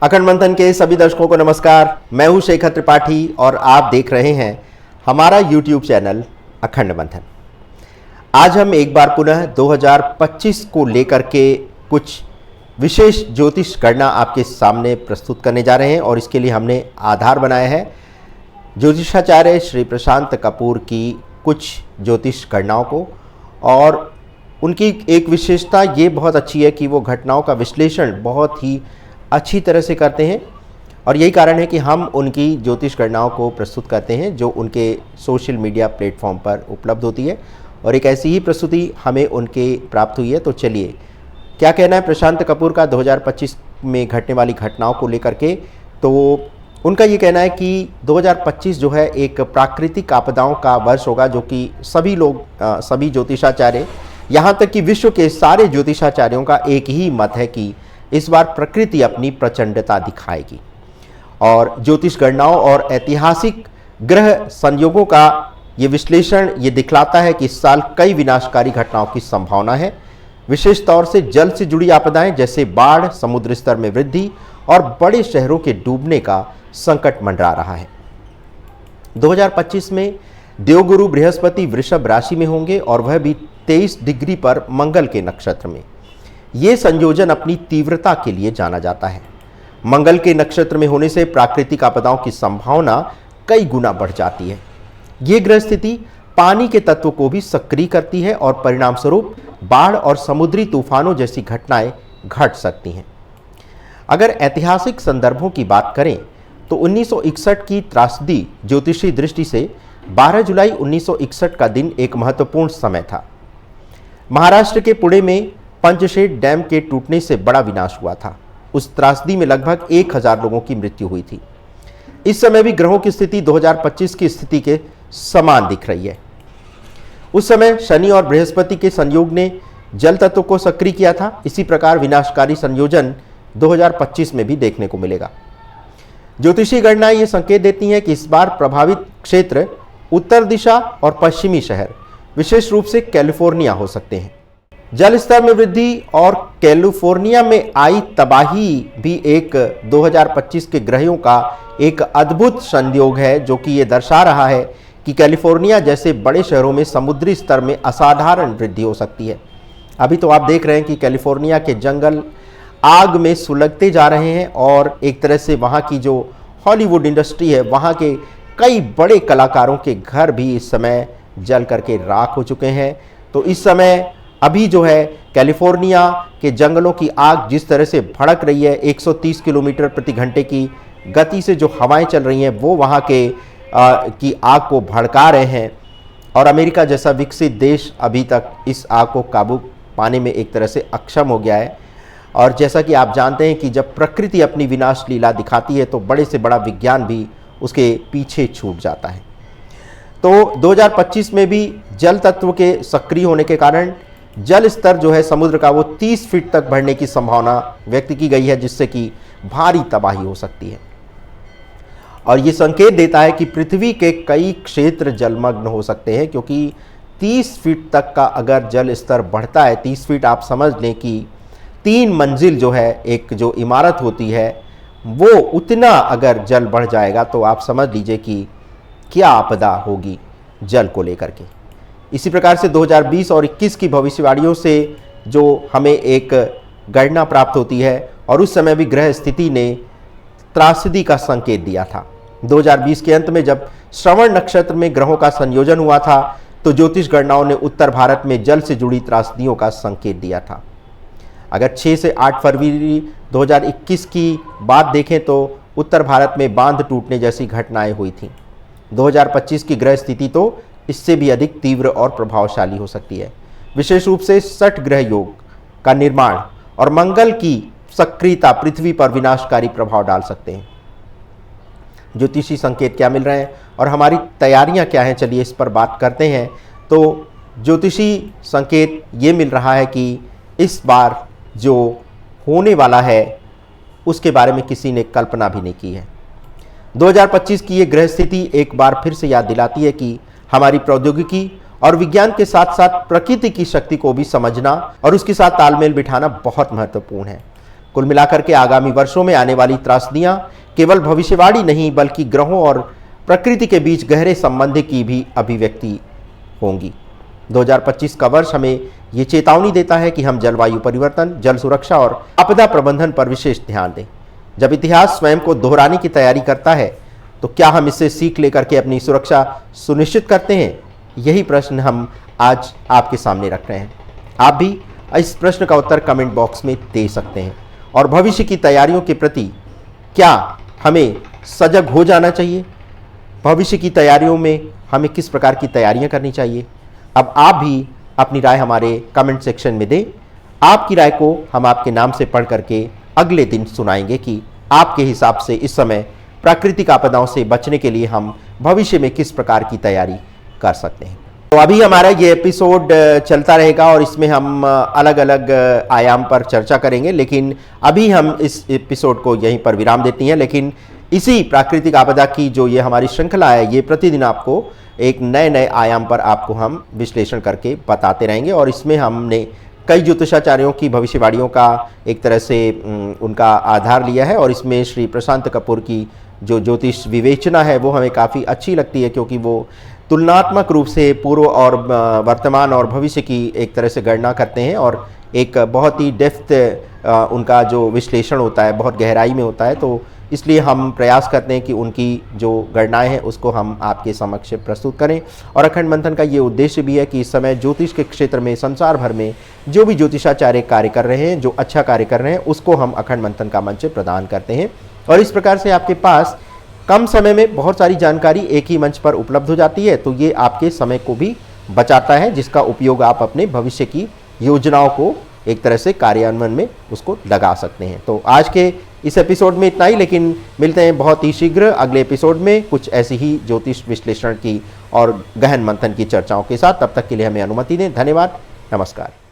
अखंड मंथन के सभी दर्शकों को नमस्कार। मैं हूं शेखर त्रिपाठी और आप देख रहे हैं हमारा YouTube चैनल अखंड मंथन। आज हम एक बार पुनः 2025 को लेकर के कुछ विशेष ज्योतिष गणना आपके सामने प्रस्तुत करने जा रहे हैं और इसके लिए हमने आधार बनाया है ज्योतिषाचार्य श्री प्रशांत कपूर की कुछ ज्योतिष गणनाओं को। और उनकी एक विशेषता ये बहुत अच्छी है कि वो घटनाओं का विश्लेषण बहुत ही अच्छी तरह से करते हैं और यही कारण है कि हम उनकी ज्योतिष गणनाओं को प्रस्तुत करते हैं जो उनके सोशल मीडिया प्लेटफॉर्म पर उपलब्ध होती है और एक ऐसी ही प्रस्तुति हमें उनके प्राप्त हुई है। तो चलिए, क्या कहना है प्रशांत कपूर का 2025 में घटने वाली घटनाओं को लेकर के। तो उनका ये कहना है कि 2025 जो है एक प्राकृतिक आपदाओं का वर्ष होगा, जो कि सभी लोग सभी ज्योतिषाचार्य यहाँ तक कि विश्व के सारे ज्योतिषाचार्यों का एक ही मत है कि इस बार प्रकृति अपनी प्रचंडता दिखाएगी। और ज्योतिष गणनाओं और ऐतिहासिक ग्रह संयोगों का ये विश्लेषण ये दिखलाता है कि इस साल कई विनाशकारी घटनाओं की संभावना है। विशेष तौर से जल से जुड़ी आपदाएं जैसे बाढ़, समुद्र स्तर में वृद्धि और बड़े शहरों के डूबने का संकट मंडरा रहा है। 2025 में देवगुरु बृहस्पति वृषभ राशि में होंगे और वह भी 23 डिग्री पर मंगल के नक्षत्र में। ये संयोजन अपनी तीव्रता के लिए जाना जाता है। मंगल के नक्षत्र में होने से प्राकृतिक आपदाओं की संभावना कई गुना बढ़ जाती है। ये ग्रह स्थिति पानी के तत्व को भी सक्रिय करती है और परिणाम स्वरूप बाढ़ और समुद्री तूफानों जैसी घटनाएं घट सकती हैं। अगर ऐतिहासिक संदर्भों की बात करें तो 1961 की त्रासदी ज्योतिषी दृष्टि से 12 जुलाई 1961 का दिन एक महत्वपूर्ण समय था। महाराष्ट्र के पुणे में पंचशेड डैम के टूटने से बड़ा विनाश हुआ था। उस त्रासदी में लगभग 1000 लोगों की मृत्यु हुई थी। इस समय भी ग्रहों की स्थिति 2025 की स्थिति के समान दिख रही है। उस समय शनि और बृहस्पति के संयोग ने जल तत्व को सक्रिय किया था। इसी प्रकार विनाशकारी संयोजन 2025 में भी देखने को मिलेगा। ज्योतिषी गणनाएं ये संकेत देती हैं कि इस बार प्रभावित क्षेत्र उत्तर दिशा और पश्चिमी शहर, विशेष रूप से कैलिफोर्निया हो सकते हैं। जल स्तर में वृद्धि और कैलिफोर्निया में आई तबाही भी एक 2025 के ग्रहों का एक अद्भुत संयोग है, जो कि ये दर्शा रहा है कि कैलिफोर्निया जैसे बड़े शहरों में समुद्री स्तर में असाधारण वृद्धि हो सकती है। अभी तो आप देख रहे हैं कि कैलिफोर्निया के जंगल आग में सुलगते जा रहे हैं और एक तरह से वहाँ की जो हॉलीवुड इंडस्ट्री है, वहाँ के कई बड़े कलाकारों के घर भी इस समय जल करके राख हो चुके हैं। तो इस समय अभी जो है कैलिफोर्निया के जंगलों की आग जिस तरह से भड़क रही है, 130 किलोमीटर प्रति घंटे की गति से जो हवाएं चल रही हैं वो वहाँ के की आग को भड़का रहे हैं। और अमेरिका जैसा विकसित देश अभी तक इस आग को काबू पाने में एक तरह से अक्षम हो गया है। और जैसा कि आप जानते हैं कि जब प्रकृति अपनी विनाश लीला दिखाती है तो बड़े से बड़ा विज्ञान भी उसके पीछे छूट जाता है। तो 2025 में भी जल तत्व के सक्रिय होने के कारण जल स्तर जो है समुद्र का वो 30 फीट तक बढ़ने की संभावना व्यक्त की गई है, जिससे कि भारी तबाही हो सकती है। और ये संकेत देता है कि पृथ्वी के कई क्षेत्र जलमग्न हो सकते हैं, क्योंकि 30 फीट तक का अगर जल स्तर बढ़ता है, 30 फीट आप समझ लें कि 3 मंजिल जो है एक जो इमारत होती है वो उतना अगर जल बढ़ जाएगा तो आप समझ लीजिए कि क्या आपदा होगी जल को लेकर के। इसी प्रकार से 2020 और 21 की भविष्यवाणियों से जो हमें एक गणना प्राप्त होती है और उस समय भी ग्रह स्थिति ने त्रासदी का संकेत दिया था। 2020 के अंत में जब श्रवण नक्षत्र में ग्रहों का संयोजन हुआ था तो ज्योतिष गणनाओं ने उत्तर भारत में जल से जुड़ी त्रासदियों का संकेत दिया था। अगर 6 से 8 फरवरी 2021 की बात देखें तो उत्तर भारत में बांध टूटने जैसी घटनाएं हुई थीं। 2025 की ग्रह स्थिति तो इससे भी अधिक तीव्र और प्रभावशाली हो सकती है। विशेष रूप से 60 ग्रह योग का निर्माण और मंगल की सक्रियता पृथ्वी पर विनाशकारी प्रभाव डाल सकते हैं। ज्योतिषी संकेत क्या मिल रहे हैं और हमारी तैयारियां क्या हैं, चलिए इस पर बात करते हैं। तो ज्योतिषी संकेत ये मिल रहा है कि इस बार जो होने वाला है उसके बारे में किसी ने कल्पना भी नहीं की है। 2025 की ये ग्रह स्थिति एक बार फिर से याद दिलाती है कि हमारी प्रौद्योगिकी और विज्ञान के साथ साथ प्रकृति की शक्ति को भी समझना और उसके साथ तालमेल बिठाना बहुत महत्वपूर्ण है। कुल मिलाकर के आगामी वर्षों में आने वाली त्रासदियां केवल भविष्यवाणी नहीं बल्कि ग्रहों और प्रकृति के बीच गहरे संबंध की भी अभिव्यक्ति होंगी। 2025 का वर्ष हमें ये चेतावनी देता है कि हम जलवायु परिवर्तन, जल सुरक्षा और आपदा प्रबंधन पर विशेष ध्यान दें। जब इतिहास स्वयं को दोहराने की तैयारी करता है तो क्या हम इससे सीख लेकर के अपनी सुरक्षा सुनिश्चित करते हैं? यही प्रश्न हम आज आपके सामने रख रहे हैं। आप भी इस प्रश्न का उत्तर कमेंट बॉक्स में दे सकते हैं। और भविष्य की तैयारियों के प्रति क्या हमें सजग हो जाना चाहिए? भविष्य की तैयारियों में हमें किस प्रकार की तैयारियां करनी चाहिए? अब आप भी अपनी राय हमारे कमेंट सेक्शन में दें। आपकी राय को हम आपके नाम से पढ़ करके अगले दिन सुनाएंगे कि आपके हिसाब से इस समय प्राकृतिक आपदाओं से बचने के लिए हम भविष्य में किस प्रकार की तैयारी कर सकते हैं। तो अभी हमारा ये एपिसोड चलता रहेगा और इसमें हम अलग अलग आयाम पर चर्चा करेंगे, लेकिन अभी हम इस एपिसोड को यहीं पर विराम देती हैं। लेकिन इसी प्राकृतिक आपदा की जो ये हमारी श्रृंखला है, ये प्रतिदिन आपको एक नए नए आयाम पर आपको हम विश्लेषण करके बताते रहेंगे। और इसमें हमने कई ज्योतिषाचार्यों की भविष्यवाणियों का एक तरह से उनका आधार लिया है। और इसमें श्री प्रशांत कपूर की जो ज्योतिष विवेचना है वो हमें काफ़ी अच्छी लगती है, क्योंकि वो तुलनात्मक रूप से पूर्व और वर्तमान और भविष्य की एक तरह से गणना करते हैं और एक बहुत ही डेप्थ उनका जो विश्लेषण होता है बहुत गहराई में होता है। तो इसलिए हम प्रयास करते हैं कि उनकी जो गणनाएं हैं उसको हम आपके समक्ष प्रस्तुत करें। और अखंड मंथन का ये उद्देश्य भी है कि इस समय ज्योतिष के क्षेत्र में संसार भर में जो भी ज्योतिषाचार्य कार्य कर रहे हैं, जो अच्छा कार्य कर रहे हैं, उसको हम अखंड मंथन का मंच प्रदान करते हैं। और इस प्रकार से आपके पास कम समय में बहुत सारी जानकारी एक ही मंच पर उपलब्ध हो जाती है। तो ये आपके समय को भी बचाता है, जिसका उपयोग आप अपने भविष्य की योजनाओं को एक तरह से कार्यान्वयन में उसको लगा सकते हैं। तो आज के इस एपिसोड में इतना ही, लेकिन मिलते हैं बहुत ही शीघ्र अगले एपिसोड में कुछ ऐसी ही ज्योतिष विश्लेषण की और गहन मंथन की चर्चाओं के साथ। तब तक के लिए हमें अनुमति दें। धन्यवाद, नमस्कार।